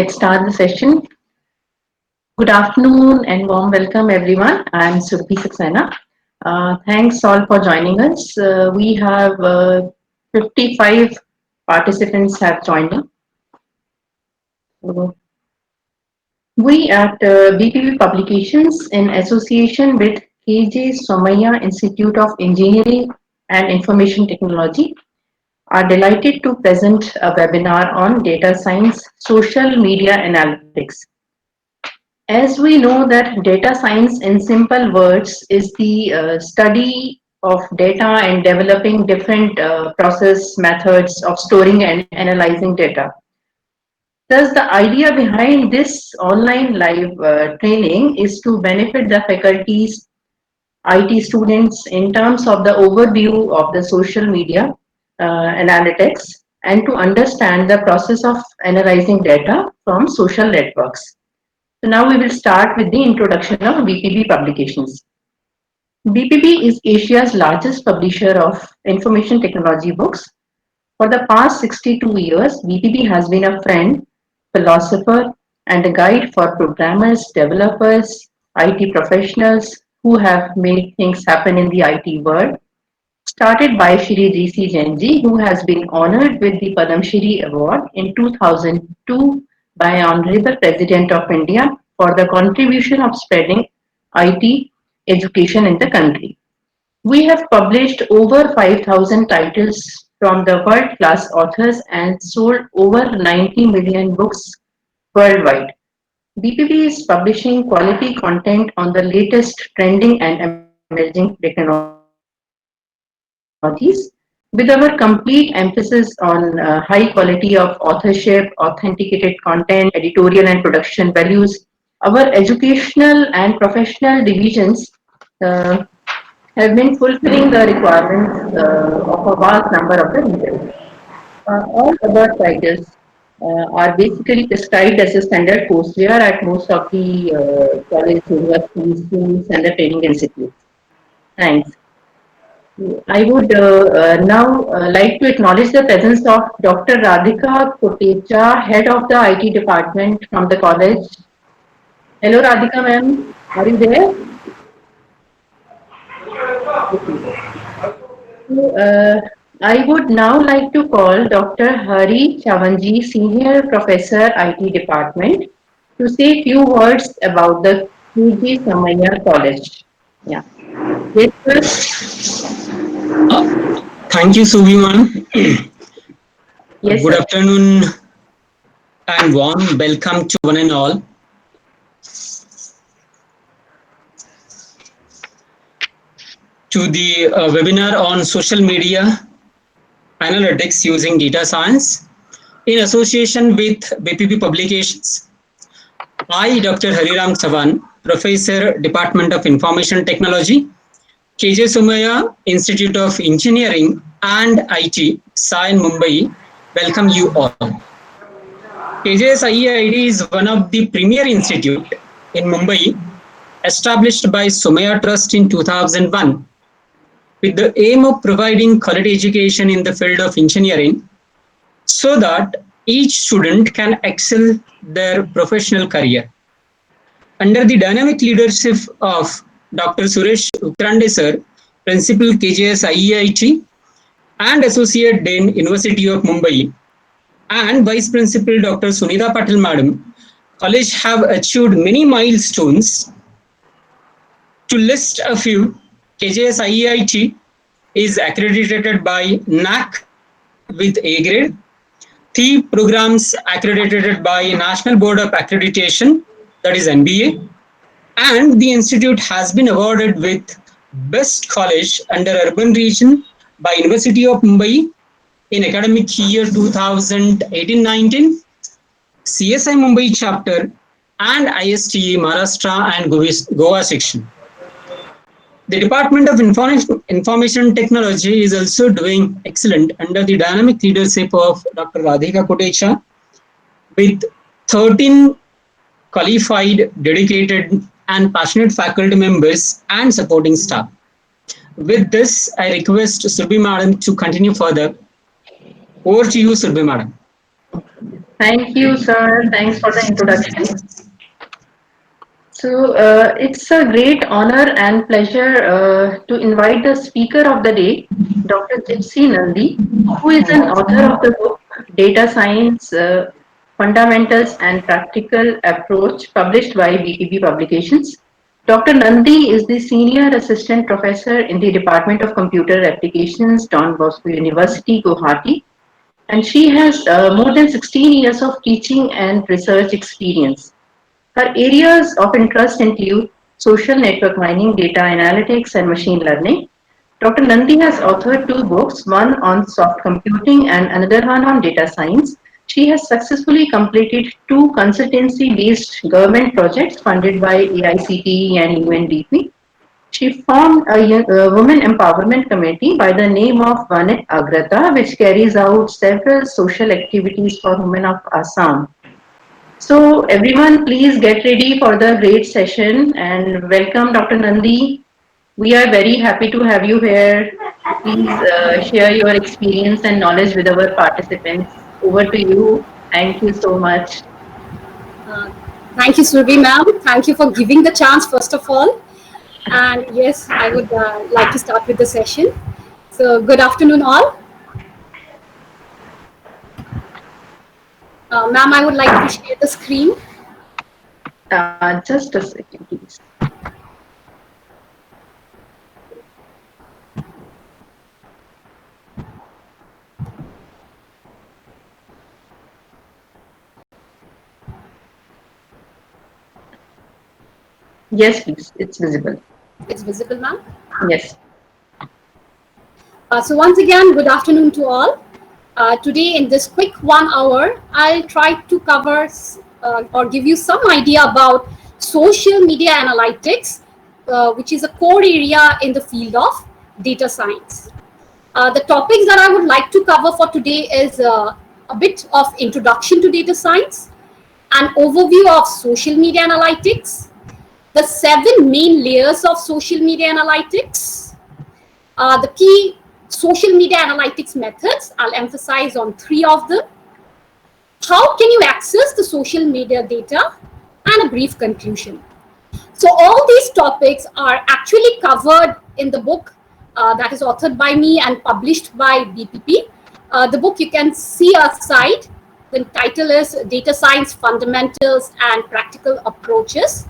Let's start the session. Good afternoon and warm welcome everyone. I'm Surabhi Saxena. Thanks all for joining us. We have 55 participants have joined us. We at BPP Publications in association with KJ Somaiya Institute of Engineering and Information Technology are delighted to present a webinar on data science, social media analytics. As we know that data science in simple words is the study of data and developing different process methods of storing and analyzing data. Thus, the idea behind this online live training is to benefit the faculties, IT students in terms of the overview of the social media analytics and to understand the process of analyzing data from social networks. So now we will start with the introduction of BPP Publications. BPP is Asia's largest publisher of information technology books. For the past 62 years, BPP has been a friend, philosopher, and a guide for programmers, developers, IT professionals who have made things happen in the IT world. Started by Shri G.C. Jain, who has been honored with the PADMASHREE Award in 2002 by Hon'ble President of India for the contribution of spreading IT education in the country. We have published over 5,000 titles from the world-class authors and sold over 90 million books worldwide. BPP is publishing quality content on the latest trending and emerging technologies with our complete emphasis on high quality of authorship, authenticated content, editorial and production values. Our educational and professional divisions uh, have been fulfilling the requirements of a vast number of the readers. All other titles are basically prescribed as a standard courseware at most of the college, universities, schools, and the training institutes. Thanks. I would now like to acknowledge the presence of Dr. Radhika Kotecha, head of the IT department from the college. Hello, Radhika ma'am. Are you there? Okay. So, I would now like to call Dr. Hari Chavanji, Senior Professor, IT Department, to say few words about the QG Samaya College. Yeah. Yes, sir. Thank you, Subhiman. Yes, Good sir. afternoon and warm welcome to one and all. To the webinar on social media analytics using data science in association with BPP Publications. I, Dr. Hariram Chavan, Professor, Department of Information Technology, KJ Somaiya Institute of Engineering and IT, SAI in Mumbai, welcome you all. KJS IEID is one of the premier institute in Mumbai, established by Somaiya Trust in 2001, with the aim of providing quality education in the field of engineering so that each student can excel their professional career. Under the dynamic leadership of Dr. Suresh Ukrande sir, Principal KJS IEIT and Associate Dean University of Mumbai, and Vice Principal Dr. Sunita Patil Madam, college have achieved many milestones. To list a few, KJS IEIT is accredited by NAC with A grade. The programs accredited by National Board of Accreditation, that is NBA, and the institute has been awarded with Best College under Urban Region by University of Mumbai in academic year 2018-19, CSI Mumbai chapter and ISTE Maharashtra and Goa section. The Department of Information Technology is also doing excellent under the dynamic leadership of Dr. Radhika Kotecha with 13 qualified, dedicated and passionate faculty members and supporting staff. With this, I request Surbi Madam to continue further. Over to you, Surbi Madam. Thank you, sir. Thanks for the introduction. So, it's a great honor and pleasure to invite the speaker of the day, Dr. Gypsy Nandi, who is an author of the book Data Science Fundamentals and Practical Approach, published by BPP Publications. Dr. Nandi is the Senior Assistant Professor in the Department of Computer Applications, Don Bosco University, Guwahati, and she has more than 16 years of teaching and research experience. Her areas of interest include social network mining, data analytics, and machine learning. Dr. Nandi has authored two books, one on soft computing and another one on data science. She has successfully completed two consultancy based government projects funded by AICTE and UNDP. She formed a women empowerment committee by the name of Vanit Agrata, which carries out several social activities for women of Assam. So everyone, please get ready for the great session and welcome Dr. Nandi. We are very happy to have you here. Please share your experience and knowledge with our participants. Over to you. Thank you so much. Uh, Thank you, Survi ma'am. Thank you for giving the chance, first of all. And yes, I would like to start with the session. So, good afternoon, all. Ma'am, I would like to share the screen. Just a second, please. Yes, please. It's visible. It's visible, ma'am. Yes. So, once again, good afternoon to all. Today, in this quick 1 hour, I'll try to cover or give you some idea about social media analytics, which is a core area in the field of data science. The topics that I would like to cover for today is a bit of introduction to data science, an overview of social media analytics, the 7 main layers of social media analytics, the key social media analytics methods. I'll emphasize on 3 of them. How can you access the social media data, and a brief conclusion. So all these topics are actually covered in the book that is authored by me and published by BPP. The book you can see aside. The title is Data Science Fundamentals and Practical Approaches,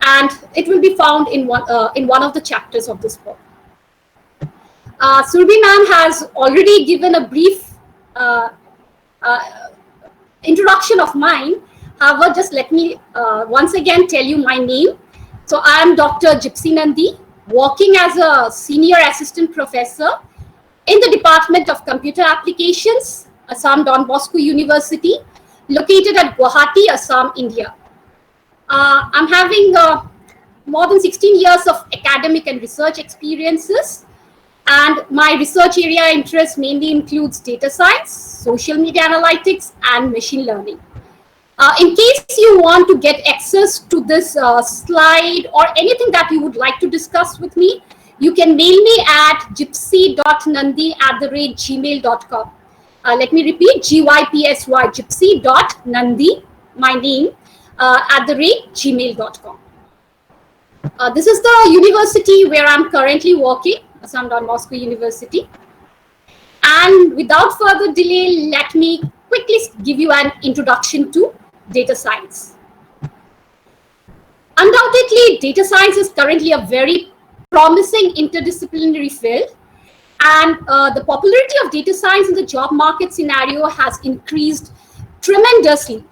and it will be found in one of the chapters of this book. Surbi ma'am has already given a brief introduction of mine. However, just let me once again tell you my name. So I am Dr. Gypsy Nandi, working as a senior assistant professor in the Department of Computer Applications, Assam Don Bosco University, located at Guwahati, Assam, India. I'm having more than 16 years of academic and research experiences, and my research area interest mainly includes data science, social media analytics, and machine learning. In case you want to get access to this slide or anything that you would like to discuss with me, you can mail me at gypsy.nandi@gmail.com. Let me repeat, gypsy, gypsy.nandi, my name, @gmail.com. This is the university where I'm currently working, Assam Don Bosco University. And without further delay, let me quickly give you an introduction to data science. Undoubtedly, data science is currently a very promising interdisciplinary field, and the popularity of data science in the job market scenario has increased tremendously.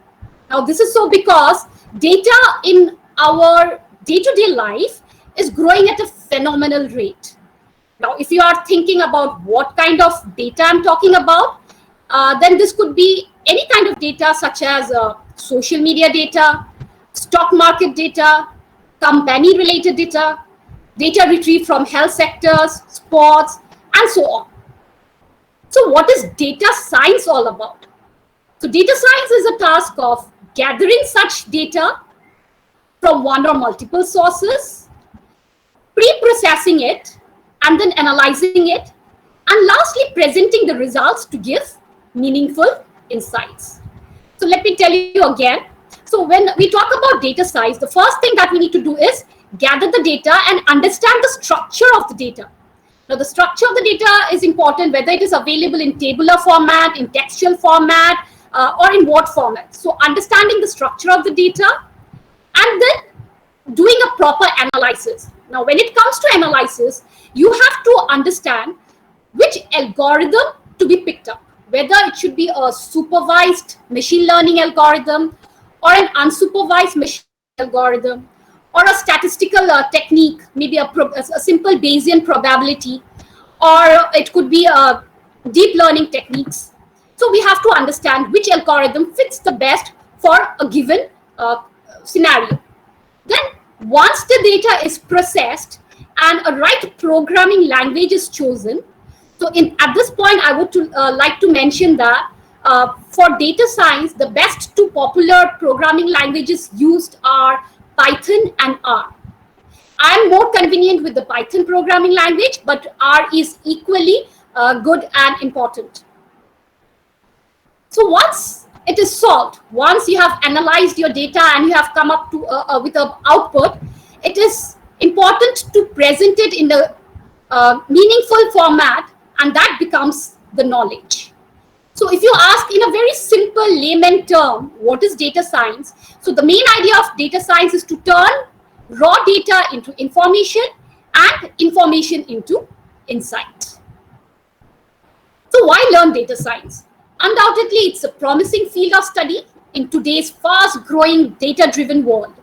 Now, this is so because data in our day-to-day life is growing at a phenomenal rate. Now, if you are thinking about what kind of data I'm talking about, then this could be any kind of data such as social media data, stock market data, company-related data, data retrieved from health sectors, sports, and so on. So what is data science all about? So data science is a task of gathering such data from one or multiple sources, pre-processing it, and then analyzing it, and lastly presenting the results to give meaningful insights. So let me tell you again. So when we talk about data science, the first thing that we need to do is gather the data and understand the structure of the data. Now, the structure of the data is important, whether it is available in tabular format, in textual format, or in what format. So understanding the structure of the data and then doing a proper analysis. Now, when it comes to analysis, you have to understand which algorithm to be picked up, whether it should be a supervised machine learning algorithm or an unsupervised machine algorithm, or a statistical technique, maybe a simple Bayesian probability, or it could be a deep learning techniques. So we have to understand which algorithm fits the best for a given scenario. Then once the data is processed and a right programming language is chosen, so at this point, I would like to mention that for data science, the best two popular programming languages used are Python and R. I am more convenient with the Python programming language, but R is equally good and important. So once it is solved, once you have analyzed your data and you have come up to with an output, it is important to present it in the meaningful format, and that becomes the knowledge. So if you ask in a very simple layman term, what is data science? So the main idea of data science is to turn raw data into information and information into insight. So why learn data science? Undoubtedly, it's a promising field of study in today's fast-growing data-driven world.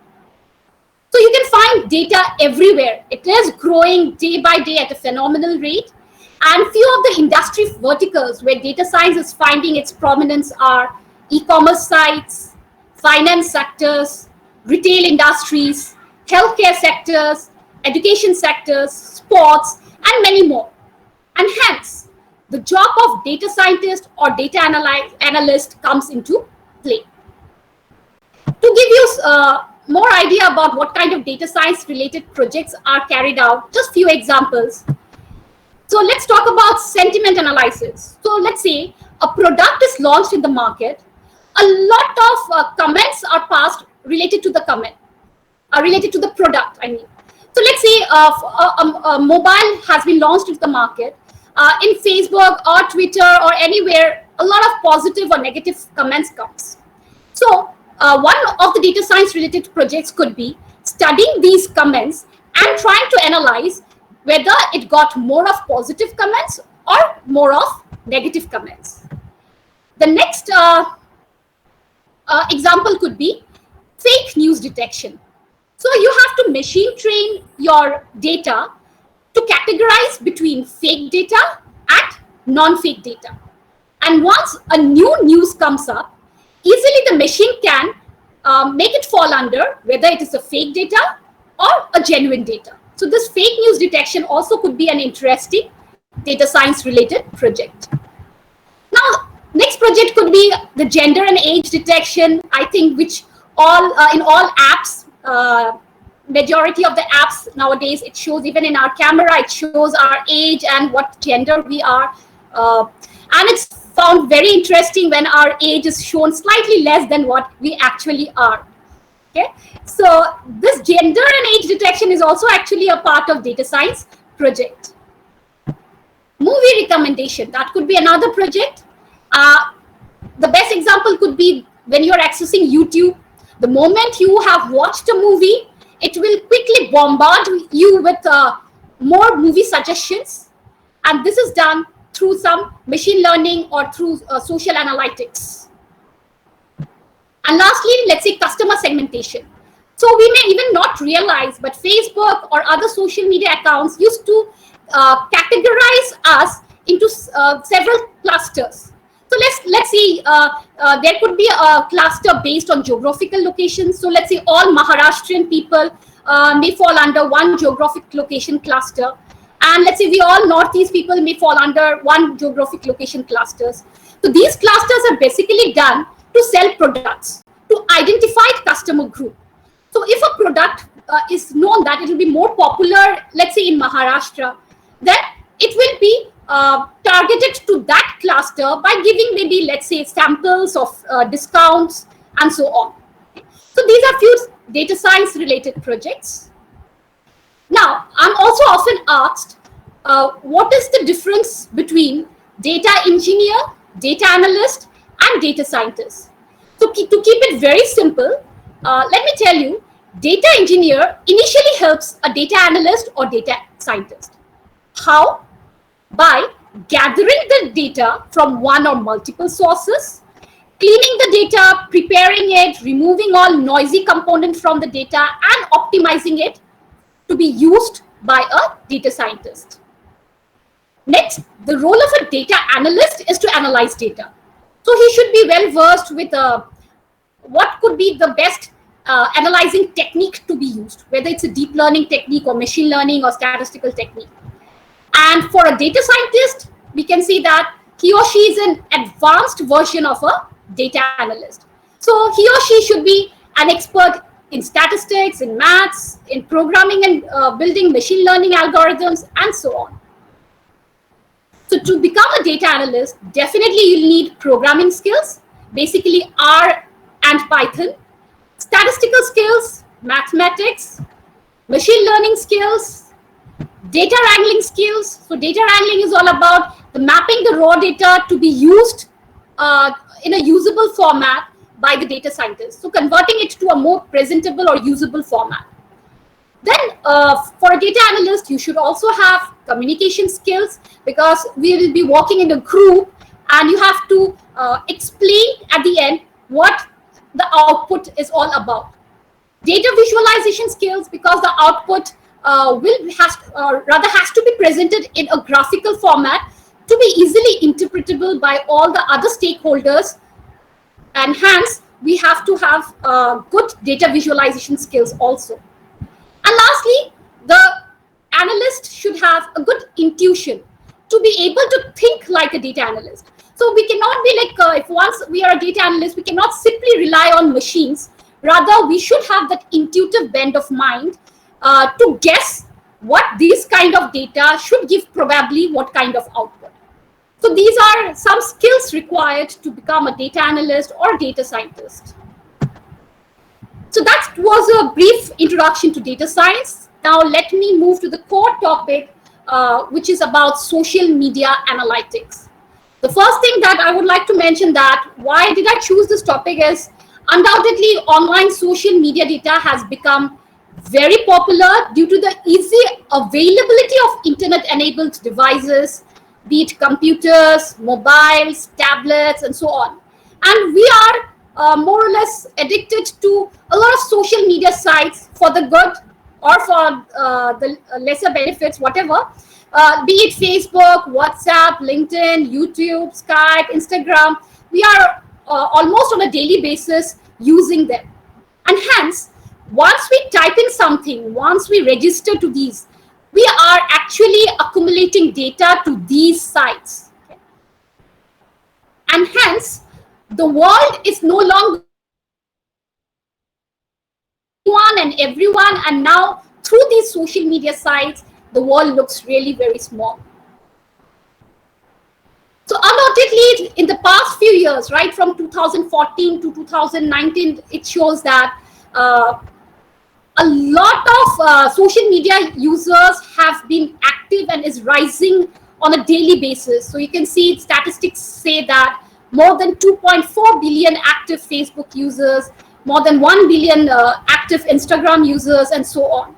So you can find data everywhere. It is growing day by day at a phenomenal rate. And few of the industry verticals where data science is finding its prominence are e-commerce sites, finance sectors, retail industries, healthcare sectors, education sectors, sports, and many more. And hence, the job of data scientist or data analyst comes into play. To give you more idea about what kind of data science related projects are carried out, just few examples. So let's talk about sentiment analysis. So let's say a product is launched in the market. A lot of comments are passed related to the related to the product, I mean. So let's say a mobile has been launched into the market. In Facebook or Twitter or anywhere, a lot of positive or negative comments comes. So one of the data science related projects could be studying these comments and trying to analyze whether it got more of positive comments or more of negative comments. The next example could be fake news detection. So you have to machine train your data to categorize between fake data and non-fake data. And once a new news comes up, easily the machine can make it fall under whether it is a fake data or a genuine data. So this fake news detection also could be an interesting data science related project. Now, next project could be the gender and age detection, I think, which in all apps, majority of the apps nowadays, it shows, even in our camera, it shows our age and what gender we are. And it's found very interesting when our age is shown slightly less than what we actually are. Okay, so this gender and age detection is also actually a part of data science project. Movie recommendation, that could be another project. The best example could be when you're accessing YouTube. The moment you have watched a movie, it will quickly bombard you with more movie suggestions. And this is done through some machine learning or through social analytics. And lastly, let's say customer segmentation. So we may even not realize, but Facebook or other social media accounts used to categorize us into several clusters. So let's see, there could be a cluster based on geographical locations. So let's say all Maharashtrian people may fall under one geographic location cluster. And let's say we all Northeast people may fall under one geographic location clusters. So these clusters are basically done to sell products to identified customer group. So if a product is known that it will be more popular, let's say in Maharashtra, then it will be target it to that cluster by giving maybe, let's say, samples of discounts and so on. So these are few data science related projects. Now, I'm also often asked, what is the difference between data engineer, data analyst, and data scientist? So to keep it very simple, let me tell you, data engineer initially helps a data analyst or data scientist. How? By gathering the data from one or multiple sources, cleaning the data, preparing it, removing all noisy components from the data, and optimizing it to be used by a data scientist. Next, the role of a data analyst is to analyze data. So he should be well versed with what could be the best analyzing technique to be used, whether it's a deep learning technique or machine learning or statistical technique. And for a data scientist, we can see that he or she is an advanced version of a data analyst. So he or she should be an expert in statistics, in maths, in programming and building machine learning algorithms, and so on. So to become a data analyst, definitely you'll need programming skills, basically R and Python, statistical skills, mathematics, machine learning skills, data wrangling skills. So data wrangling is all about mapping the raw data to be used in a usable format by the data scientist. So converting it to a more presentable or usable format. Then for a data analyst, you should also have communication skills, because we will be working in a group and you have to explain at the end what the output is all about. Data visualization skills, because the output has to be presented in a graphical format to be easily interpretable by all the other stakeholders, and hence we have to have good data visualization skills also. And lastly, the analyst should have a good intuition to be able to think like a data analyst. So we cannot be like, if once we are a data analyst, we cannot simply rely on machines. Rather, we should have that intuitive bend of mind to guess what these kind of data should give probably what kind of output. So these are some skills required to become a data analyst or data scientist. So that was a brief introduction to data science. Now let me move to the core topic, which is about social media analytics. The first thing that I would like to mention, that why did I choose this topic, is undoubtedly online social media data has become very popular due to the easy availability of internet-enabled devices, be it computers, mobiles, tablets, and so on. And we are more or less addicted to a lot of social media sites for the good or for the lesser benefits, whatever, be it Facebook, WhatsApp, LinkedIn, YouTube, Skype, Instagram. We are almost on a daily basis using them. And hence, once we type in something, once we register to these, we are actually accumulating data to these sites. Okay? And hence, the world is no longer one and everyone, and now through these social media sites, the world looks really very small. So undoubtedly, in the past few years, right from 2014 to 2019, it shows that a lot of social media users have been active and is rising on a daily basis. So you can see statistics say that more than 2.4 billion active Facebook users, more than 1 billion active Instagram users, and so on.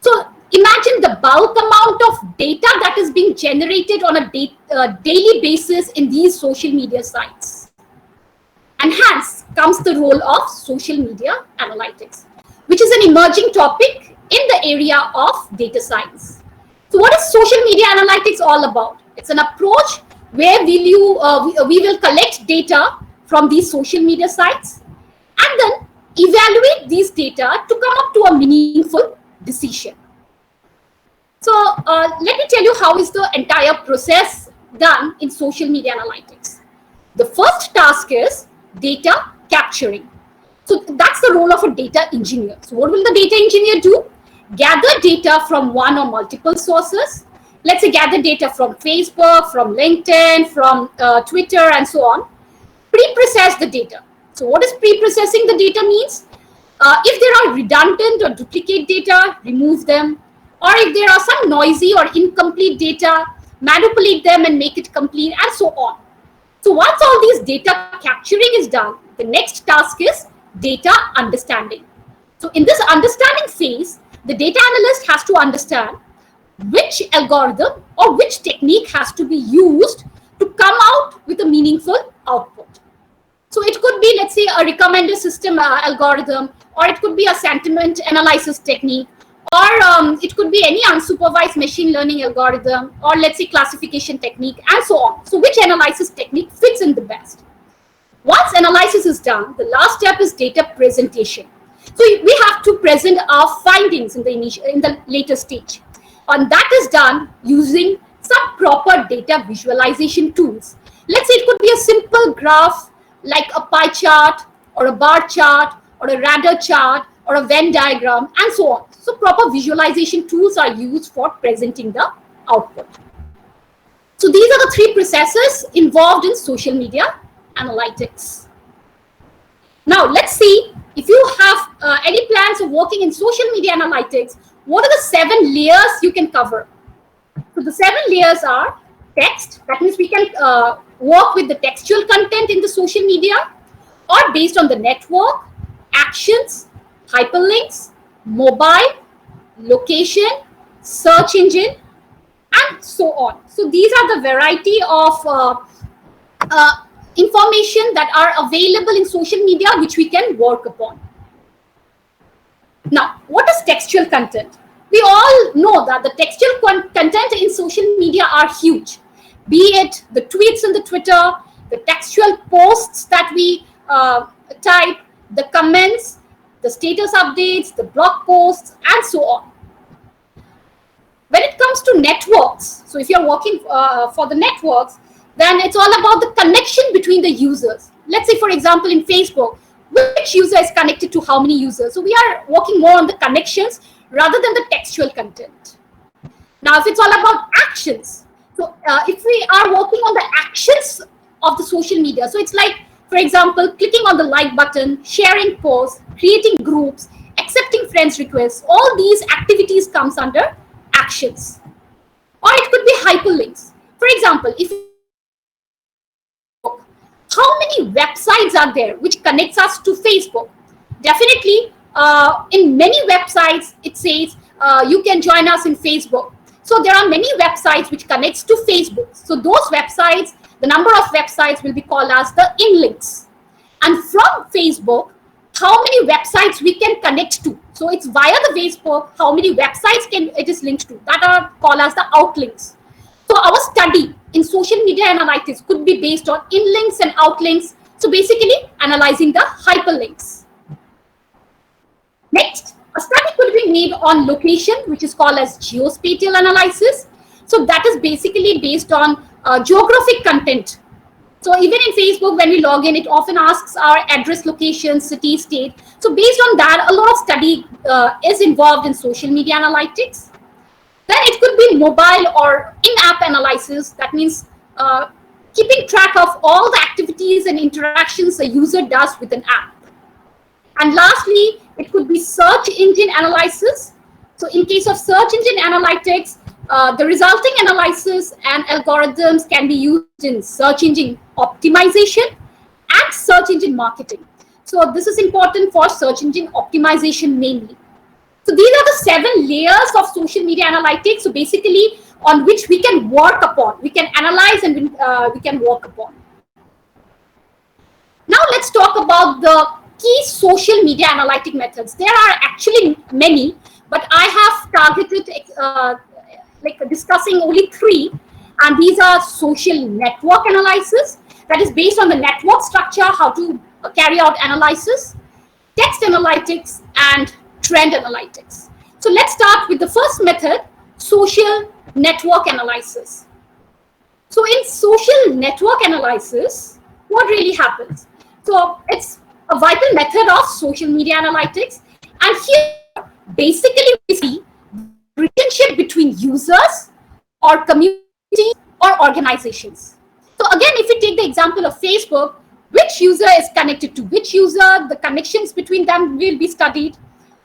So imagine the bulk amount of data that is being generated on a daily basis in these social media sites. And hence comes the role of social media analytics, which is an emerging topic in the area of data science. So what is social media analytics all about? It's an approach where we will collect data from these social media sites and then evaluate these data to come up to a meaningful decision. So let me tell you how is the entire process done in social media analytics. The first task is data capturing. So that's the role of a data engineer. So what will the data engineer do? Gather data from one or multiple sources, let's say, gather data from Facebook, from LinkedIn, from Twitter, and so on, pre-process the data. So what does pre-processing the data means? If there are redundant or duplicate data, remove them. Or if there are some noisy or incomplete data, manipulate them and make it complete, and so on. So once all these data capturing is done, the next task is data understanding. So in this understanding phase, the data analyst has to understand which algorithm or which technique has to be used to come out with a meaningful output. So it could be, let's say, a recommender system algorithm, or it could be a sentiment analysis technique, or it could be any unsupervised machine learning algorithm, or let's say classification technique, and so on. So which analysis technique fits in the best? Once analysis is done, the last step is data presentation. So we have to present our findings in the later stage. And that is done using some proper data visualization tools. Let's say it could be a simple graph like a pie chart or a bar chart or a radar chart or a Venn diagram, and so on. So proper visualization tools are used for presenting the output. So these are the three processes involved in social media analytics. Now let's see, if you have any plans of working in social media analytics, what are the 7 layers you can cover? So the 7 layers are text. That means we can work with the textual content in the social media, or based on the network, actions, hyperlinks, mobile, location, search engine, and so on. So these are the variety of information that are available in social media which we can work upon. Now, what is textual content? We all know that the textual content in social media are huge, be it the tweets in the Twitter, the textual posts that we type, the comments, the status updates, the blog posts, and so on. When it comes to networks, so if you're working for the networks, then it's all about the connection between the users. Let's say, for example, in Facebook, which user is connected to how many users. So we are working more on the connections rather than the textual content. Now, if it's all about actions, so if we are working on the actions of the social media, so it's like, for example, clicking on the like button, sharing posts, creating groups, accepting friends requests, all these activities comes under actions. Or it could be hyperlinks. For example, if how many websites are there which connects us to Facebook? Definitely, in many websites, it says you can join us in Facebook. So there are many websites which connects to Facebook. So those websites, the number of websites will be called as the inlinks. And from Facebook, how many websites we can connect to. So it's via the Facebook, how many websites it is linked to. That are called as the outlinks. So our study in social media analytics could be based on inlinks and outlinks. So basically analyzing the hyperlinks. Next, a study could be made on location, which is called as geospatial analysis. So that is basically based on geographic content. So even in Facebook, when we log in, it often asks our address, location, city, state. So based on that, a lot of study is involved in social media analytics. Then it could be mobile or in-app analysis. That means keeping track of all the activities and interactions a user does with an app. And lastly, it could be search engine analysis. So in case of search engine analytics, the resulting analysis and algorithms can be used in search engine optimization and search engine marketing. So this is important for search engine optimization mainly. So these are the 7 layers of social media analytics. So basically on which we can work upon, we can analyze and we can work upon. Now let's talk about the key social media analytic methods. There are actually many, but I have targeted discussing only 3. And these are social network analysis, that is based on the network structure, how to carry out analysis, text analytics, and trend analytics. So let's start with the first method, social network analysis. So in social network analysis, what really happens? So it's a vital method of social media analytics. And here, basically, we see the relationship between users or communities or organizations. So again, if we take the example of Facebook, which user is connected to which user, the connections between them will be studied,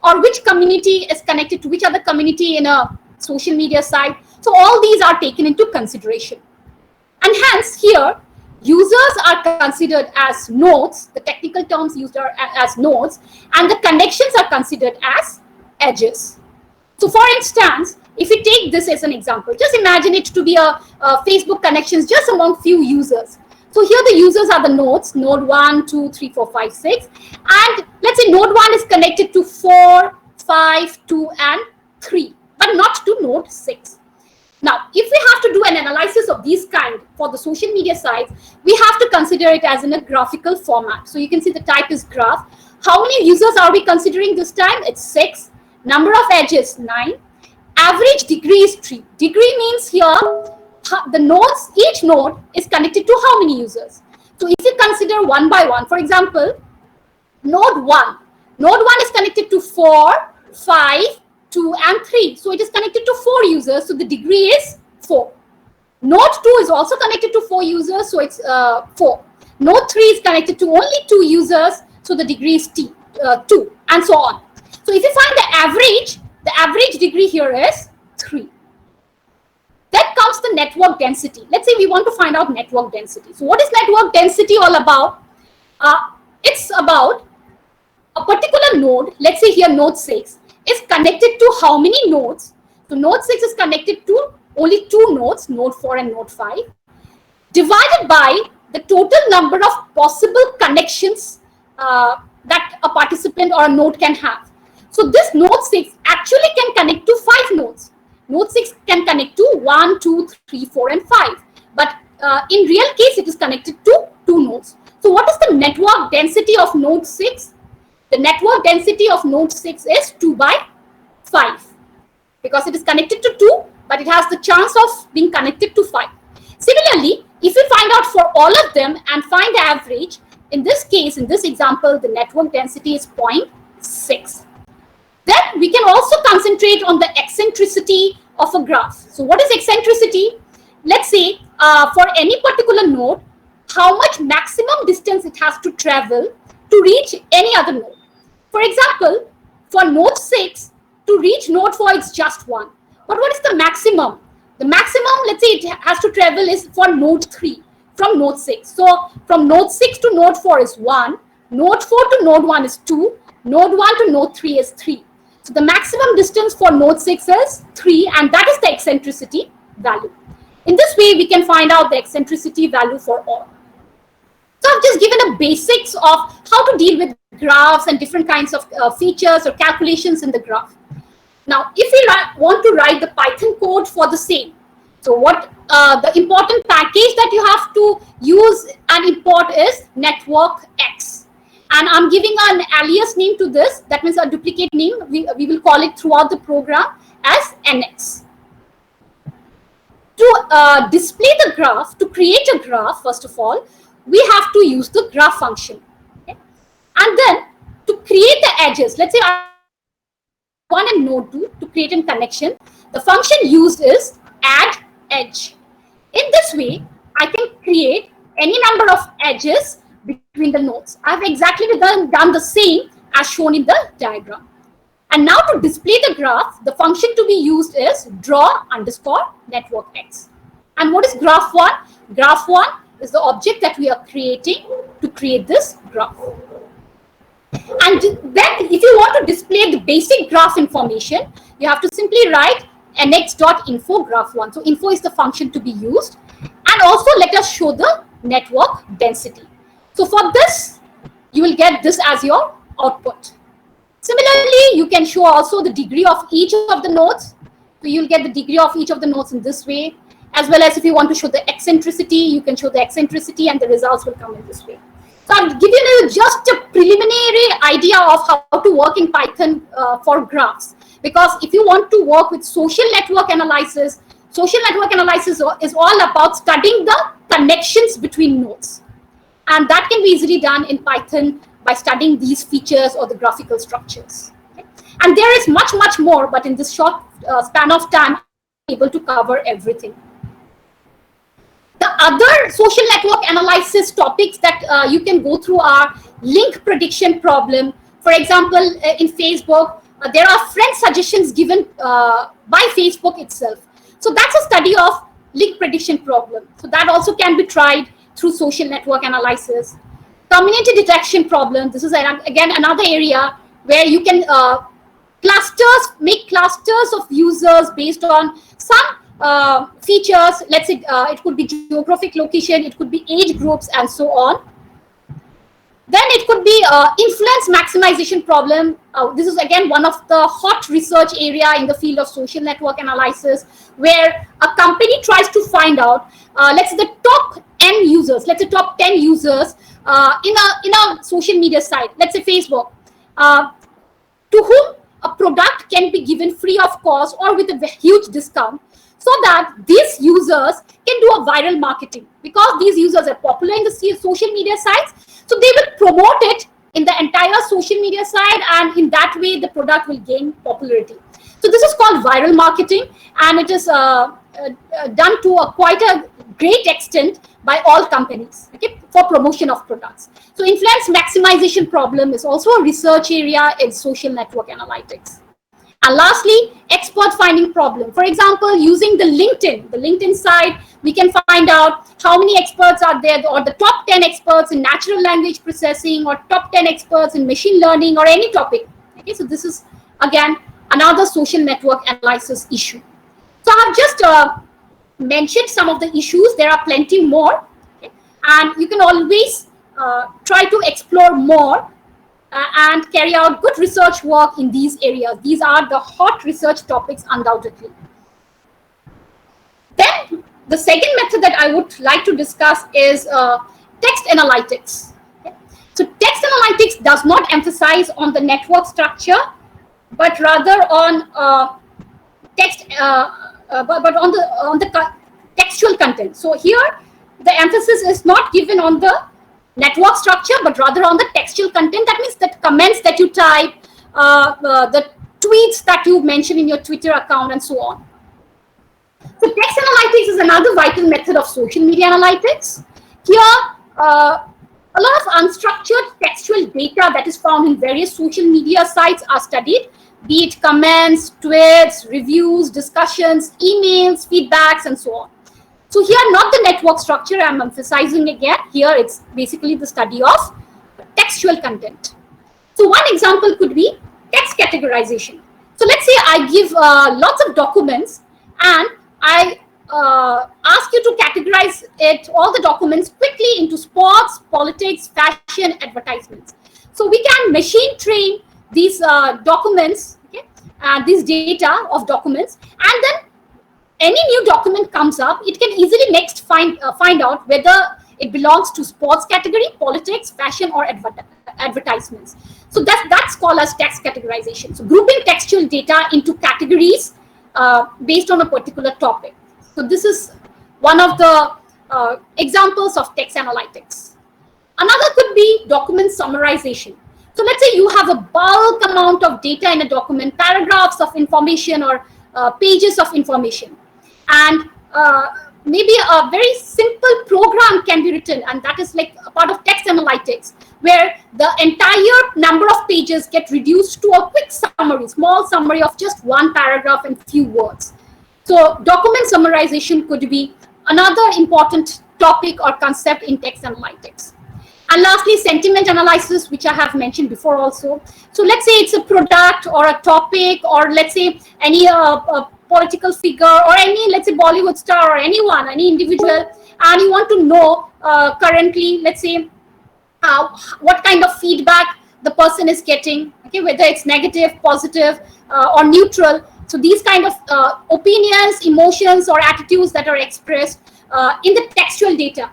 or which community is connected to which other community in a social media site. So all these are taken into consideration. And hence here, users are considered as nodes, the technical terms used are as nodes, and the connections are considered as edges. So for instance, if we take this as an example, just imagine it to be a Facebook connections just among few users. So here the users are the nodes, node 1, 2, 3, 4, 5, 6. And let's say node 1 is connected to 4, 5, 2, and 3, but not to node 6. Now, if we have to do an analysis of these kind for the social media sites, we have to consider it as in a graphical format. So you can see the type is graph. How many users are we considering this time? It's 6. Number of edges, 9. Average degree is 3. Degree means here, the nodes, each node is connected to how many users? So if you consider one by one, for example, node 1. Node 1 is connected to 4, 5, 2, and 3. So it is connected to 4 users. So the degree is 4. Node 2 is also connected to 4 users. So it's 4. Node 3 is connected to only 2 users. So the degree is 2, and so on. So if you find the average degree here is 3. Then comes the network density. Let's say we want to find out network density. So what is network density all about? It's about a particular node. Let's say here node 6 is connected to how many nodes? So node 6 is connected to only 2 nodes, node 4 and node 5, divided by the total number of possible connections that a participant or a node can have. So this node 6 actually can connect to 5 nodes. Node 6 can connect to 1, 2, 3, 4, and 5. But in real case, it is connected to 2 nodes. So what is the network density of node 6? The network density of node 6 is 2 by 5. Because it is connected to 2, but it has the chance of being connected to 5. Similarly, if we find out for all of them and find the average, in this case, in this example, the network density is 0.6. Then we can also concentrate on the eccentricity of a graph. So what is eccentricity? Let's say for any particular node, how much maximum distance it has to travel to reach any other node. For example, for node 6, to reach node 4, it's just 1. But what is the maximum? The maximum, let's say it has to travel is for node 3 from node 6. So from node 6 to node 4 is 1. Node 4 to node 1 is 2. Node 1 to node 3 is 3. So the maximum distance for node 6 is 3, and that is the eccentricity value. In this way, we can find out the eccentricity value for all. So I've just given a basics of how to deal with graphs and different kinds of features or calculations in the graph. Now, if we want to write the Python code for the same, so what the important package that you have to use and import is network X. And I'm giving an alias name to this. That means a duplicate name. We will call it throughout the program as NX. To display the graph, to create a graph, first of all, we have to use the graph function. Okay? And then to create the edges, let's say I want a node 2 to create a connection. The function used is add edge. In this way, I can create any number of edges between the nodes. I've exactly done the same as shown in the diagram. And now to display the graph, the function to be used is draw_network X. And what is graph 1? Graph 1 is the object that we are creating to create this graph. And then if you want to display the basic graph information, you have to simply write nx.info graph1. So info is the function to be used. And also let us show the network density. So for this, you will get this as your output. Similarly, you can show also the degree of each of the nodes. So you'll get the degree of each of the nodes in this way. As well as if you want to show the eccentricity, you can show the eccentricity and the results will come in this way. So I'll give you just a preliminary idea of how to work in Python for graphs. Because if you want to work with social network analysis is all about studying the connections between nodes. And that can be easily done in Python by studying these features or the graphical structures. Okay? And there is much more, but in this short span of time, able to cover everything. The other social network analysis topics that you can go through are link prediction problem. For example, in Facebook, there are friend suggestions given by Facebook itself. So that's a study of link prediction problem. So that also can be tried through social network analysis. Community detection problem. This is again another area where you can make clusters of users based on some features. Let's say it could be geographic location, it could be age groups, and so on. Then it could be influence maximization problem. This is again one of the hot research area in the field of social network analysis, where a company tries to find out, let's say the top 10 users, let's say top 10 users in a social media site, let's say Facebook, to whom a product can be given free of cost or with a huge discount, so that these users can do a viral marketing, because these users are popular in the social media sites. So they will promote it in the entire social media site, and in that way the product will gain popularity. So this is called viral marketing, and it is done to quite a great extent by all companies, okay, for promotion of products. So influence maximization problem is also a research area in social network analytics. And lastly, expert finding problem. For example, using the LinkedIn site, we can find out how many experts are there, or the top 10 experts in natural language processing, or top 10 experts in machine learning, or any topic. Okay, so this is again another social network analysis issue. So I've just mentioned some of the issues. There are plenty more, okay? And you can always try to explore more and carry out good research work in these areas. These are the hot research topics, undoubtedly. Then the second method that I would like to discuss is text analytics. Okay? So text analytics does not emphasize on the network structure, but rather on text, but on the textual content. So here the emphasis is not given on the network structure, but rather on the textual content. That means that comments that you type, the tweets that you mention in your Twitter account, and so on. So text analytics is another vital method of social media analytics. Here, a lot of unstructured textual data that is found in various social media sites are studied, be it comments, tweets, reviews, discussions, emails, feedbacks, and so on. So here, not the network structure I'm emphasizing again. Here, it's basically the study of textual content. So one example could be text categorization. So let's say I give lots of documents, and I ask you to categorize all the documents quickly into sports, politics, fashion, advertisements. So we can machine train these documents, okay, this data of documents, and then any new document comes up, it can easily next find out whether it belongs to sports category, politics, fashion, or advertisements. So that's called as text categorization. So grouping textual data into categories based on a particular topic. So this is one of the examples of text analytics. Another could be document summarization. So let's say you have a bulk amount of data in a document, paragraphs of information, or pages of information. And maybe a very simple program can be written, and that is like a part of text analytics, where the entire number of pages get reduced to a quick summary, small summary of just one paragraph and few words. So document summarization could be another important topic or concept in text analytics. And lastly, sentiment analysis, which I have mentioned before also. So let's say it's a product or a topic, or let's say any political figure, or any, let's say, Bollywood star, or anyone, any individual, and you want to know currently, let's say, what kind of feedback the person is getting, okay, whether it's negative, positive, or neutral. So these kind of opinions, emotions, or attitudes that are expressed in the textual data.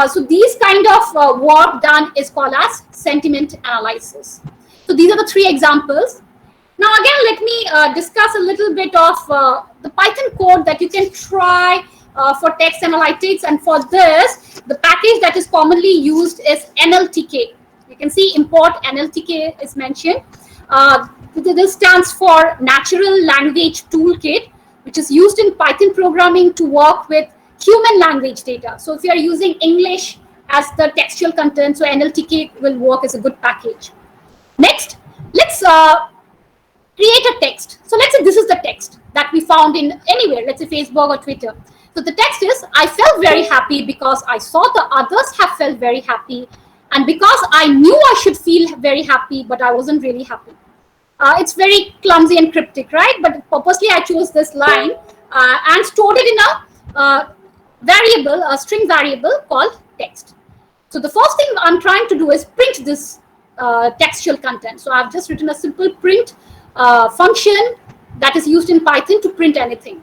So these kind of work done is called as sentiment analysis. So these are the three examples. Now again, let me discuss a little bit of the Python code that you can try for text analytics. And for this, the package that is commonly used is NLTK. You can see import NLTK is mentioned. This stands for Natural Language Toolkit, which is used in Python programming to work with human language data. So if you are using English as the textual content, so NLTK will work as a good package. Next, let's create a text. So let's say this is the text that we found in anywhere, let's say Facebook or Twitter. So the text is, I felt very happy because I saw the others have felt very happy, and because I knew I should feel very happy, but I wasn't really happy. It's very clumsy and cryptic, right? But purposely I chose this line and stored it in a variable, a string variable called text. So the first thing I'm trying to do is print this textual content. So I've just written a simple print function that is used in Python to print anything.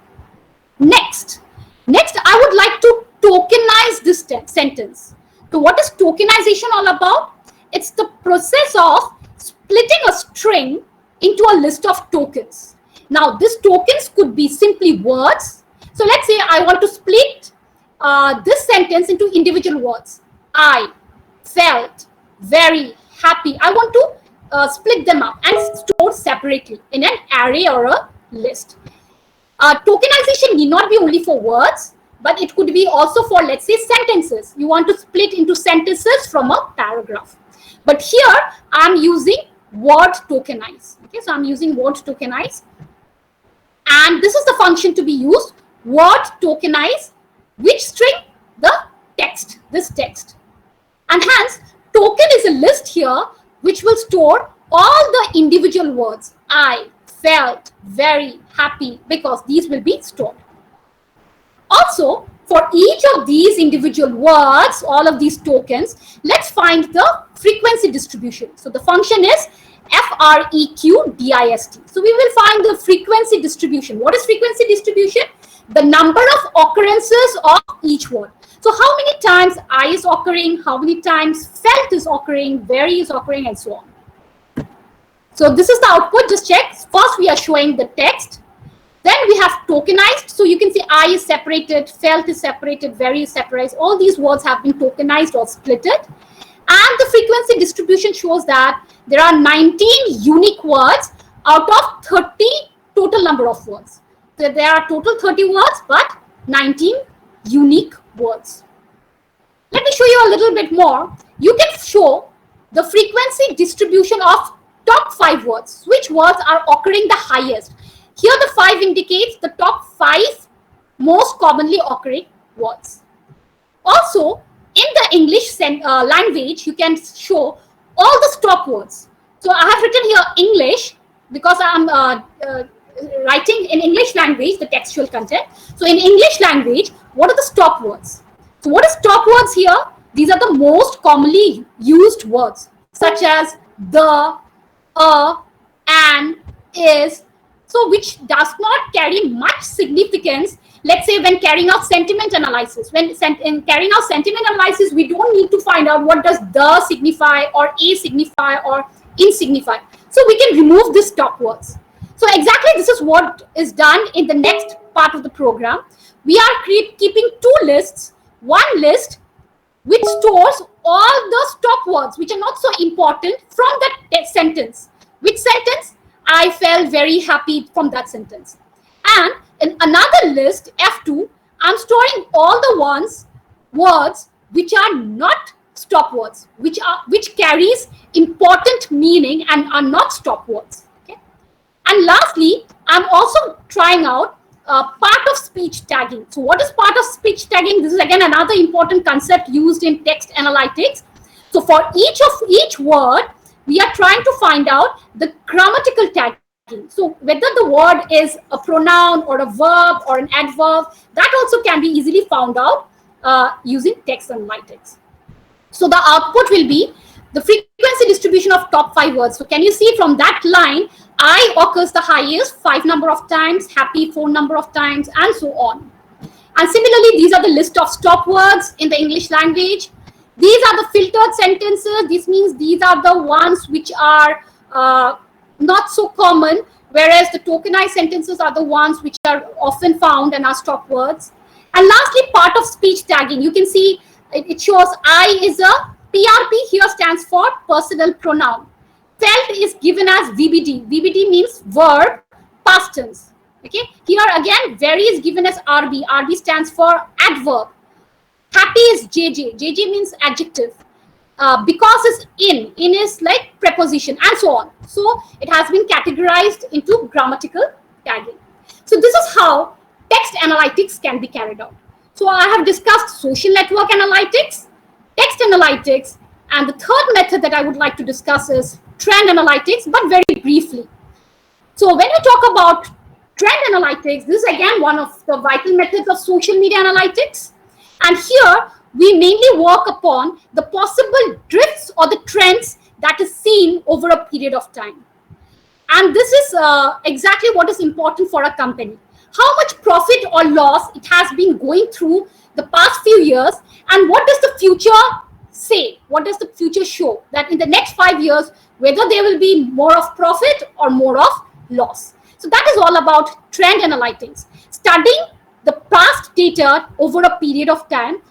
Next, I would like to tokenize this sentence. So what is tokenization all about? It's the process of splitting a string into a list of tokens. Now, these tokens could be simply words. So let's say I want to split this sentence into individual words. I felt very happy. I want to split them up and store separately in an array or a list. Tokenization need not be only for words, but it could be also for, let's say, sentences. You want to split into sentences from a paragraph. But here I'm using word tokenize. Okay, so I'm using word tokenize. And this is the function to be used. Word tokenize which string? The text, this text. And hence, token is a list here which will store all the individual words. I felt very happy, because these will be stored. Also, for each of these individual words, all of these tokens, let's find the frequency distribution. So the function is freqdist. So we will find the frequency distribution. What is frequency distribution? The number of occurrences of each word. So how many times I is occurring, how many times felt is occurring, very is occurring, and so on. So this is the output. Just check. First we are showing the text. Then we have tokenized. So you can see I is separated, felt is separated, very is separated. All these words have been tokenized or splitted. And the frequency distribution shows that there are 19 unique words out of 30 total number of words. So there are total 30 words, but 19 unique words. Let me show you a little bit more. You can show the frequency distribution of top 5 words. Which words are occurring the highest? Here the 5 indicates the top 5 most commonly occurring words. Also, in the English language, you can show all the stop words. So I have written here English because I'm writing in English language, the textual content. So in English language, what are the stop words? So what is stop words here? These are the most commonly used words, such as the, and, is, so which does not carry much significance. Let's say when carrying out sentiment analysis. When in carrying out sentiment analysis, we don't need to find out what does the signify or a signify or in signify. So we can remove these stop words. So exactly this is what is done in the next part of the program. We are keeping 2 lists. One list which stores all the stop words which are not so important from that sentence. Which sentence? I felt very happy from that sentence. And in another list, F2, I'm storing all the words which are not stop words, which carries important meaning and are not stop words. Okay? And lastly, I'm also trying out part of speech tagging. So what is part of speech tagging? This is again another important concept used in text analytics. So for each word, we are trying to find out the grammatical tagging. So whether the word is a pronoun or a verb or an adverb, that also can be easily found out using text analytics. So the output will be the frequency distribution of top 5 words. So can you see from that line, I occurs the highest 5 number of times, happy 4 number of times, and so on. And similarly, these are the list of stop words in the English language. These are the filtered sentences. This means these are the ones which are not so common, whereas the tokenized sentences are the ones which are often found and are stop words. And lastly, part of speech tagging. You can see it shows I is a PRP, here stands for personal pronoun. Felt is given as VBD. VBD means verb, past tense. Okay, here again, very is given as RB. RB stands for adverb. Happy is JJ. JJ means adjective. Because is in is like preposition, and so on. So it has been categorized into grammatical tagging. So this is how text analytics can be carried out. So I have discussed social network analytics, text analytics, and the third method that I would like to discuss is trend analytics, but very briefly. So when we talk about trend analytics, this is again one of the vital methods of social media analytics. And here we mainly work upon the possible drifts or the trends that is seen over a period of time. And this is exactly what is important for a company. How much profit or loss it has been going through the past few years, and what does the future say? What does the future show? That in the next 5 years, whether there will be more of profit or more of loss. So that is all about trend analytics, studying the past data over a period of time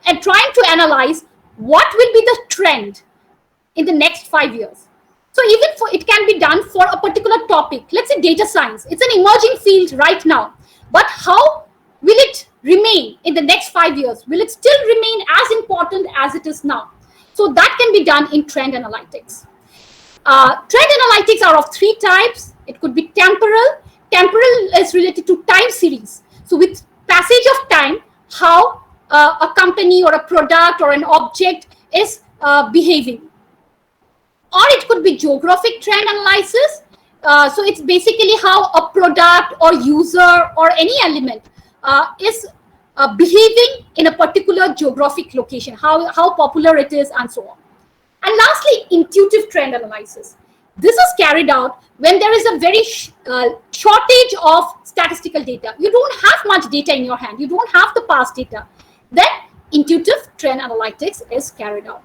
and trying to analyze what will be the trend in the next 5 years. So even for it can be done for a particular topic. Let's say data science. It's an emerging field right now. But how will it remain in the next 5 years? Will it still remain as important as it is now? So that can be done in trend analytics. Trend analytics are of 3 types. It could be temporal. Temporal is related to time series. So with passage of time, how a company or a product or an object is behaving. Or it could be geographic trend analysis. So it's basically how a product or user or any element is behaving in a particular geographic location, how popular it is, and so on. And lastly, intuitive trend analysis. This is carried out when there is a very shortage of statistical data. You don't have much data in your hand. You don't have the past data. Then intuitive trend analytics is carried out.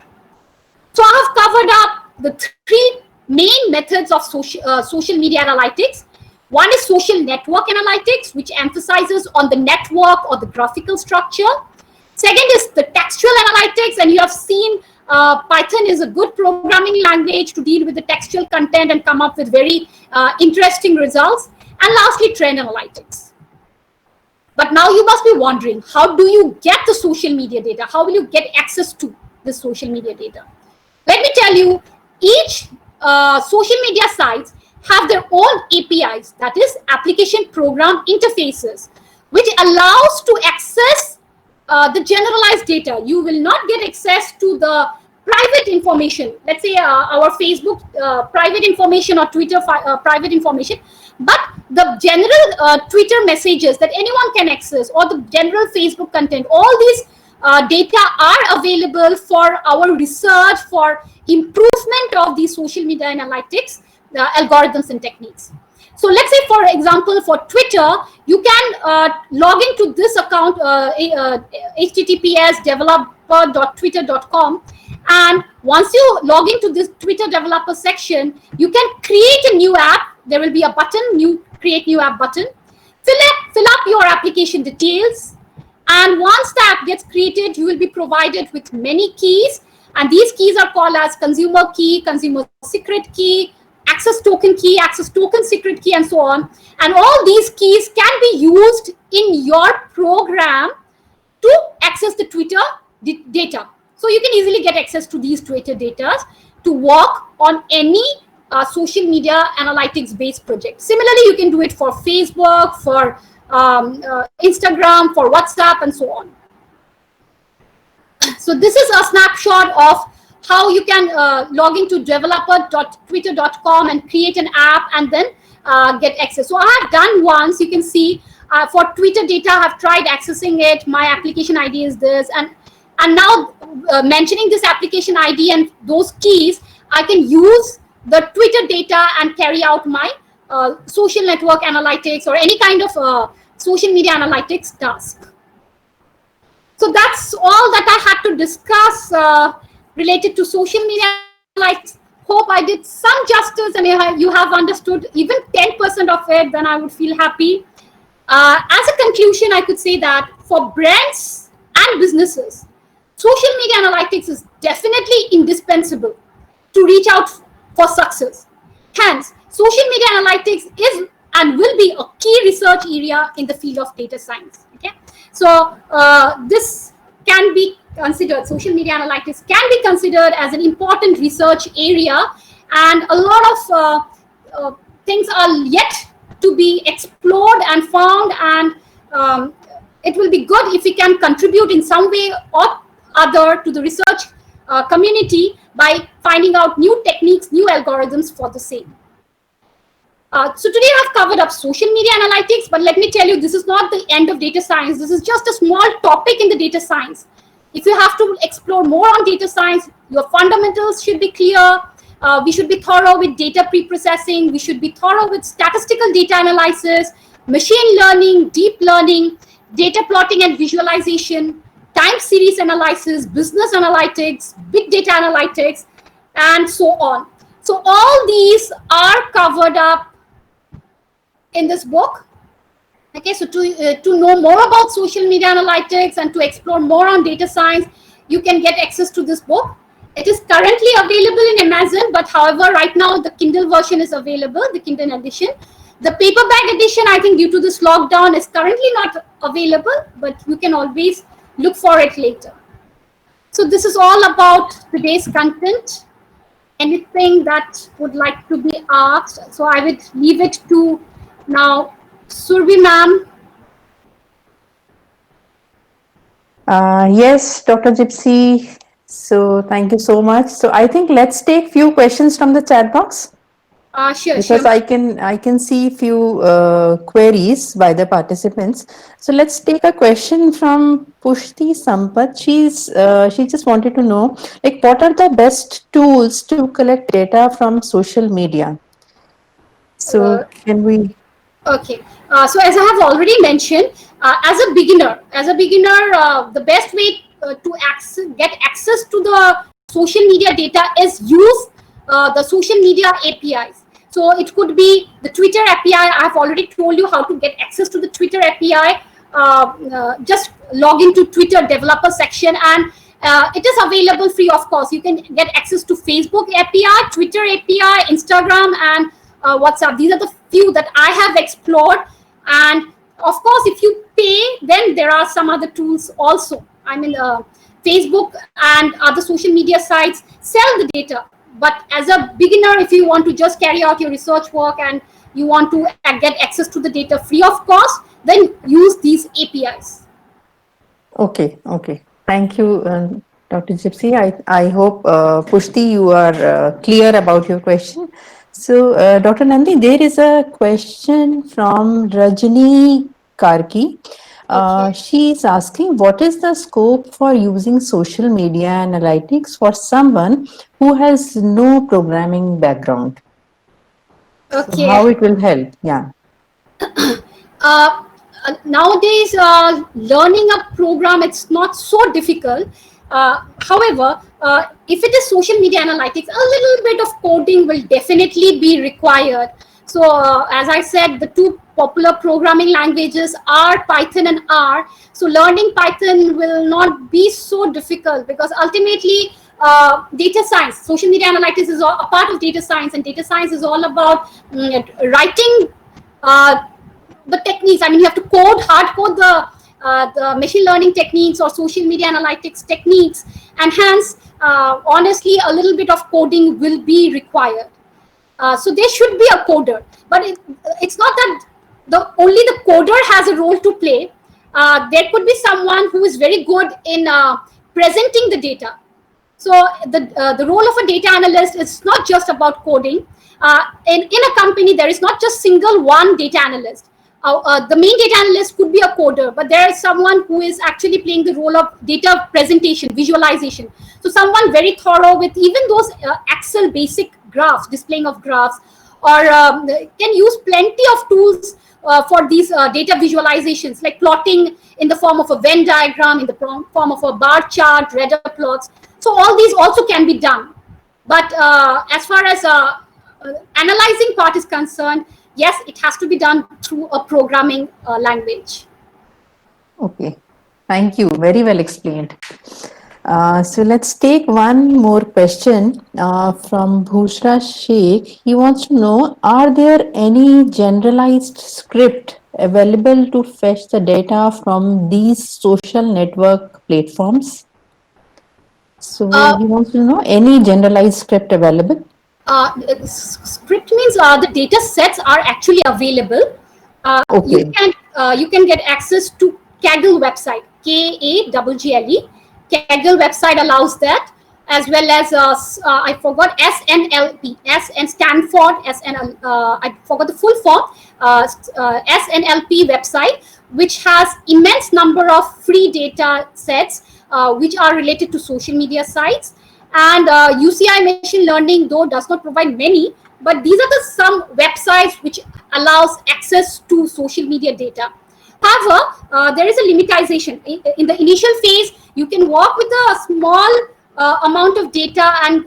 So I have covered up the 3 main methods of social media analytics. One is social network analytics, which emphasizes on the network or the graphical structure. Second is the textual analytics, and you have seen Python is a good programming language to deal with the textual content and come up with very interesting results. And lastly, trend analytics. But now you must be wondering, how do you get the social media data? How will you get access to the social media data? Let me tell you, each social media sites have their own APIs, that is application program interfaces, which allows to access the generalized data. You will not get access to the private information. Let's say our Facebook private information or Twitter private information, but the general Twitter messages that anyone can access, or the general Facebook content, all these data are available for our research, for improvement of the social media analytics algorithms and techniques. So let's say, for example, for Twitter, you can log into this account, https developer.twitter.com, and once you log into this Twitter developer section, you can create a new app. There will be a button, new create new app button. Fill up your application details, and once the app gets created, you will be provided with many keys, and these keys are called as consumer key, consumer secret key, access token key, access token secret key, and so on. And all these keys can be used in your program to access the Twitter data. So you can easily get access to these Twitter data to work on any social media analytics based project. Similarly, you can do it for Facebook, for Instagram, for WhatsApp, and so on. So this is a snapshot of how you can log into developer.twitter.com and create an app and then get access. So I have done once. You can see for Twitter data, I have tried accessing it. My application ID is this, and now mentioning this application ID and those keys, I can use the Twitter data and carry out my social network analytics or any kind of social media analytics task. So that's all that I had to discuss related to social media analytics. Hope I did some justice and you have understood even 10% of it, then I would feel happy. As a conclusion, I could say that for brands and businesses, social media analytics is definitely indispensable to reach out for success. Hence, social media analytics is and will be a key research area in the field of data science. Okay, so this can be considered, social media analytics can be considered as an important research area, and a lot of things are yet to be explored and found, and it will be good if we can contribute in some way or other to the research community by finding out new techniques, new algorithms for the same. So today I've covered up social media analytics, but let me tell you, this is not the end of data science. This is just a small topic in the data science. If you have to explore more on data science, your fundamentals should be clear. We should be thorough with data pre-processing. We should be thorough with statistical data analysis, machine learning, deep learning, data plotting and visualization, time series analysis, business analytics, big data analytics, and so on. So all these are covered up in this book. Okay, so to know more about social media analytics and to explore more on data science, you can get access to this book. It is currently available in Amazon, but however, right now the Kindle version is available, the Kindle edition. The paperback edition, I think due to this lockdown, is currently not available, but you can always look for it later. So this is all about today's content. Anything that would like to be asked? So I would leave it to now Surbi ma'am. Yes, Dr. Gypsy. So thank you so much. So I think let's take few questions from the chat box. Sure, Because sure. I can see few queries by the participants. So let's take a question from Pushti Sampath. She just wanted to know, like, what are the best tools to collect data from social media? So can we? Okay. So as I have already mentioned, as a beginner, the best way to get access to the social media data is use the social media APIs. So it could be the Twitter API. I have already told you how to get access to the Twitter API. Just log into Twitter developer section, and it is available free of cost. You can get access to Facebook API, Twitter API, Instagram, and WhatsApp. These are the few that I have explored. And of course, if you pay, then there are some other tools also. I mean, Facebook and other social media sites sell the data. But as a beginner, if you want to just carry out your research work and you want to get access to the data free of cost, then use these APIs. Okay. Thank you, Dr. Gypsy. I hope, Pushti, you are clear about your question. So, Dr. Nandi, there is a question from Rajni Karki. Okay. She is asking, what is the scope for using social media analytics for someone who has no programming background? So Okay. how it will help? Yeah. Nowadays, learning a program, it's not so difficult. However, if it is social media analytics, a little bit of coding will definitely be required. So as I said, the two popular programming languages are Python and R. So learning Python will not be so difficult, because ultimately data science, social media analytics is a part of data science, and data science is all about writing the techniques. I mean, you have to hard code the machine learning techniques or social media analytics techniques, and hence, honestly, a little bit of coding will be required. So there should be a coder, but it's not that only the coder has a role to play. There could be someone who is very good in presenting the data. So the role of a data analyst is not just about coding. In a company, there is not just single one data analyst. The main data analyst could be a coder, but there is someone who is actually playing the role of data presentation, visualization. So someone very thorough with even those Excel basic graphs, displaying of graphs, or can use plenty of tools for these data visualizations, like plotting in the form of a Venn diagram, in the form of a bar chart, Redder plots. So all these also can be done. But as far as analyzing part is concerned, yes, it has to be done through a programming language. Okay. Thank you. Very well explained. So let's take one more question from Bhushra Sheikh. He wants to know, are there any generalized script available to fetch the data from these social network platforms? So Uh, he wants to know any generalized script available. Script means the data sets are actually available. Okay. You can get access to Kaggle website, Kaggle. Kaggle website allows that, as well as I forgot SNLP, S and Stanford SNL. I forgot the full form. SNLP website, which has immense number of free data sets which are related to social media sites. And UCI machine learning, though, does not provide many, but these are the some websites which allows access to social media data. However, there is a limitation. In the initial phase, you can work with a small amount of data and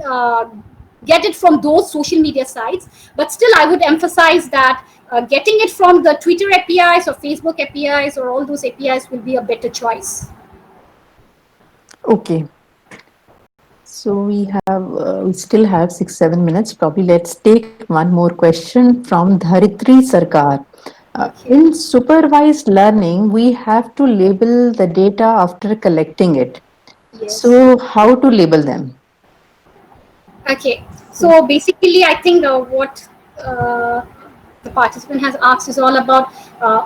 get it from those social media sites. But still, I would emphasize that getting it from the Twitter APIs or Facebook APIs or all those APIs will be a better choice. Okay. So we still have 6-7 minutes. Probably let's take one more question from Dharitri Sarkar. Okay. In supervised learning, we have to label the data after collecting it. Yes. So how to label them? Okay, so basically, I think what the participant has asked is all about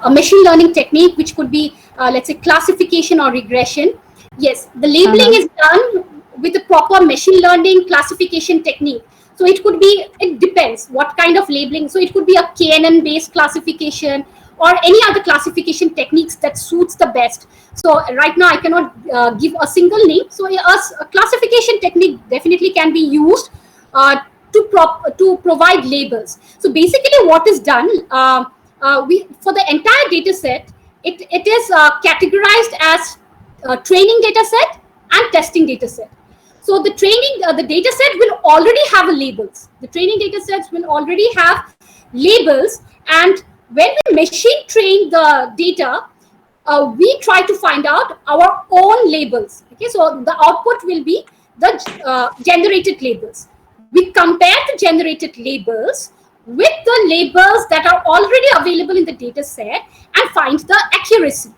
a machine learning technique, which could be, let's say, classification or regression. Yes, the labeling Uh-huh. is done with the proper machine learning classification technique. So it could be, it depends what kind of labeling. So it could be a KNN based classification or any other classification techniques that suits the best. So right now I cannot give a single name. So a classification technique definitely can be used uh, to provide labels. So basically what is done, we for the entire data set, it is categorized as training data set and testing data set. So the data set will already have a labels. The training data sets will already have labels, and when we machine train the data, we try to find out our own labels. Okay, so the output will be the generated labels. We compare the generated labels with the labels that are already available in the data set and find the accuracy.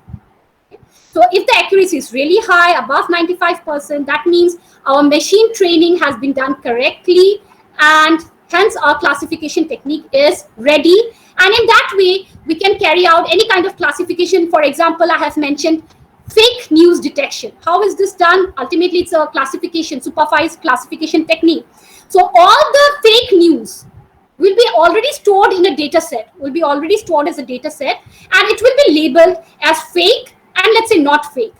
So if the accuracy is really high, above 95%, that means our machine training has been done correctly, and hence our classification technique is ready. And in that way, we can carry out any kind of classification. For example, I have mentioned fake news detection. How is this done? Ultimately, it's a classification, supervised classification technique. So all the fake news will be already stored in a data set, will be already stored as a data set, and it will be labeled as fake and, let's say, not fake.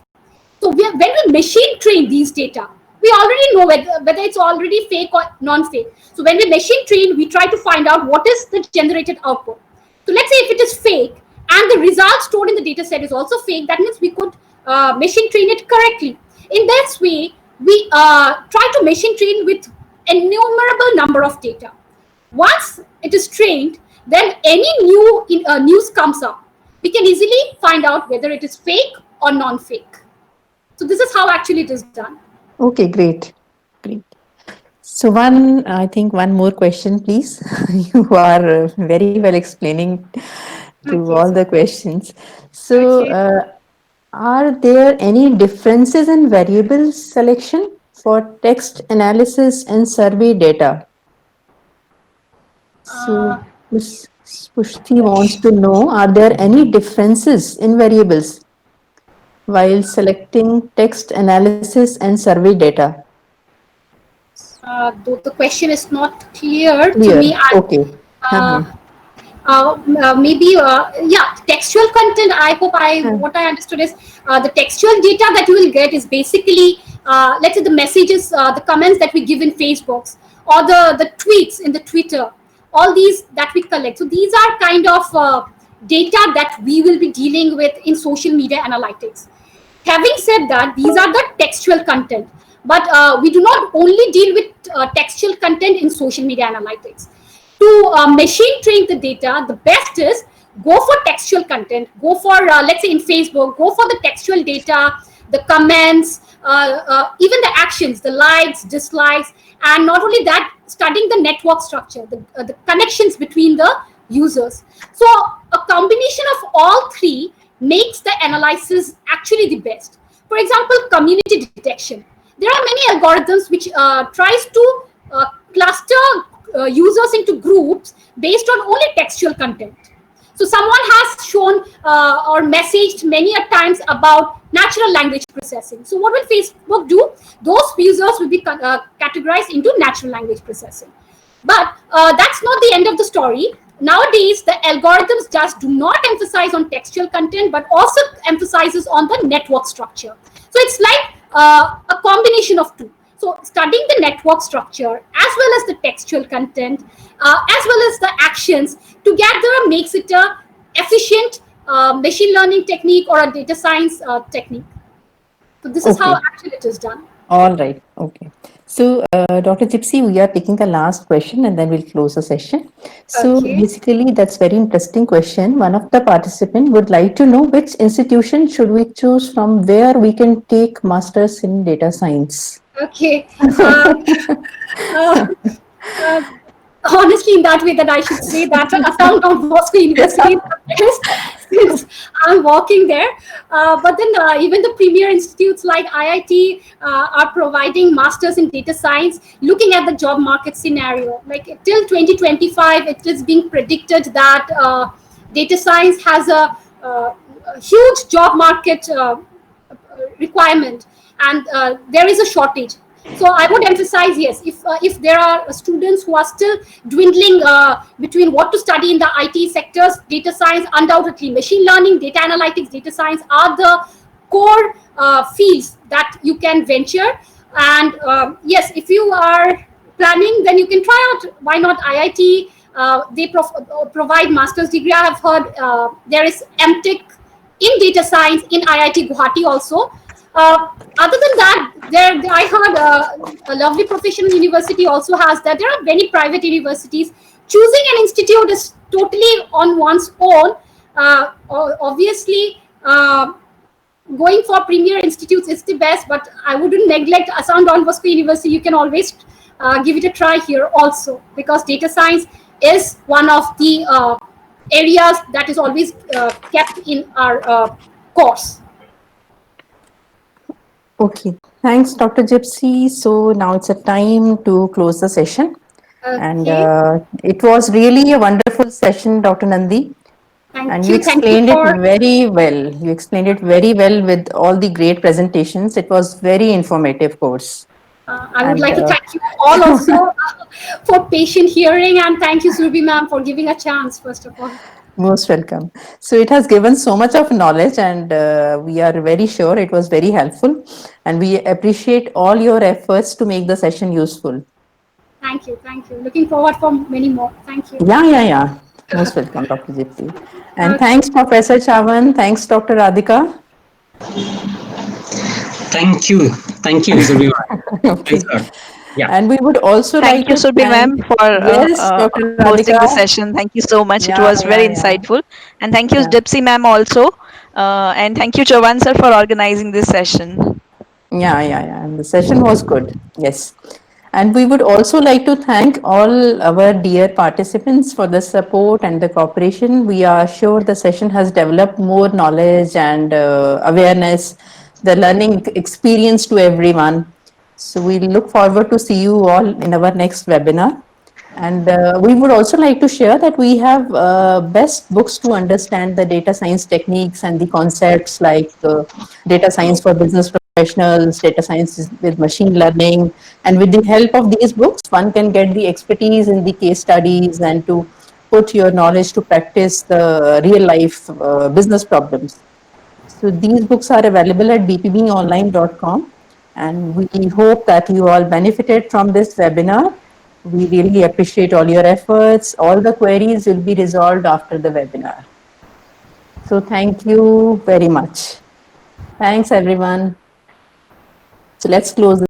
So when we machine train these data, we already know whether it's already fake or non-fake. So when we machine train, we try to find out what is the generated output. So let's say if it is fake and the result stored in the data set is also fake, that means we could machine train it correctly. In this way, we try to machine train with innumerable number of data. Once it is trained, then any news comes up, we can easily find out whether it is fake or non-fake. So this is how actually it is done. Okay, great. Great. So I think one more question, please. You are very well explaining to Okay. all the questions. So, Okay. are there any differences in variable selection for text analysis and survey data? Uh, So, Ms. Pushti wants to know, are there any differences in variables while selecting text analysis and survey data? though the question is not clear to Clear. me, Okay. uh, Uh-huh. maybe yeah, textual content. I hope I Uh, what I understood is the textual data that you will get is basically, let's say, the messages, the comments that we give in Facebooks, or the tweets in the Twitter, all these that we collect. So these are kind of data that we will be dealing with in social media analytics. Having said that, these are the textual content, but we do not only deal with textual content in social media analytics. To machine train the data, the best is go for textual content. Go for, let's say, in Facebook, go for the textual data the comments, even the actions, the likes, dislikes, and not only that, studying the network structure, the connections between the users. So a combination of all three makes the analysis actually the best. For example, community detection. There are many algorithms which tries to cluster users into groups based on only textual content. So someone has shown or messaged many a times about natural language processing. So what will Facebook do? Those users will be categorized into natural language processing. But that's not the end of the story. Nowadays, the algorithms just do not emphasize on textual content, but also emphasizes on the network structure. So it's like a combination of two. So studying the network structure as well as the textual content, as well as the actions together makes it a efficient machine learning technique or a data science technique. So this is how actually it is done. All right. Okay. So, Dr. Gypsy, we are taking the last question and then we'll close the session. So, Okay. basically, that's very interesting question. One of the participants would like to know which institution should we choose from where we can take masters in data science. Okay. Uh, uh, Honestly, in that way, that I should say that Assam Bosco University is the best since I'm working there. But then even the premier institutes like IIT are providing masters in data science, looking at the job market scenario. Like till 2025, it is being predicted that data science has a huge job market requirement, and there is a shortage. So I would emphasize, yes, if there are students who are still dwindling between what to study in the IT sectors, data science, undoubtedly machine learning, data analytics, data science are the core fields that you can venture. And yes, if you are planning, then you can try out, why not IIT. They provide master's degree. I have heard there is MTech in data science in IIT Guwahati also. Other than that, I heard a lovely professional university also has that. There are many private universities. Choosing an institute is totally on one's own. Obviously, going for premier institutes is the best, but I wouldn't neglect Assam Bosco University. You can always give it a try here also, because data science is one of the areas that is always kept in our course. Okay. Thanks, Dr. Gypsy. So, now it's a time to close the session. And Okay. it was really a wonderful session, Dr. Nandi. And you Thank you explained it for. very well. You explained it very well with all the great presentations. It was very informative course. I would And like to thank you all also for patient hearing, and thank you, Surbi ma'am, for giving a chance, first of all. most welcome. So it has given so much of knowledge, and we are very sure it was very helpful. And we appreciate all your efforts to make the session useful. Thank you. Thank you. Looking forward for many more. Thank you. Yeah. Most welcome, Dr. Gypsy. And Okay. thanks, Professor Chavan. Thanks, Dr. Radhika. Thank you, Zubima. Thanks Okay. a lot. Yeah. And we would also Thank like you, to Surbi thank, ma'am, for yes, Dr. hosting the Radhika. session. Thank you so much. It Yeah, was very yeah, yeah. insightful. And thank you, Yeah. Gypsy ma'am, also. And thank you, Chavan sir, for organizing this session. Yeah. And the session was good. Yes. And we would also like to thank all our dear participants for the support and the cooperation. We are sure the session has developed more knowledge and awareness, the learning experience to everyone. So we look forward to see you all in our next webinar. And we would also like to share that we have best books to understand the data science techniques and the concepts like data science for business professionals, data science with machine learning. And with the help of these books, one can get the expertise in the case studies and to put your knowledge to practice the real life business problems. So these books are available at bpbonline.com, and we hope that you all benefited from this webinar. We really appreciate all your efforts. All the queries will be resolved after the webinar. So thank you very much. Thanks everyone. So let's close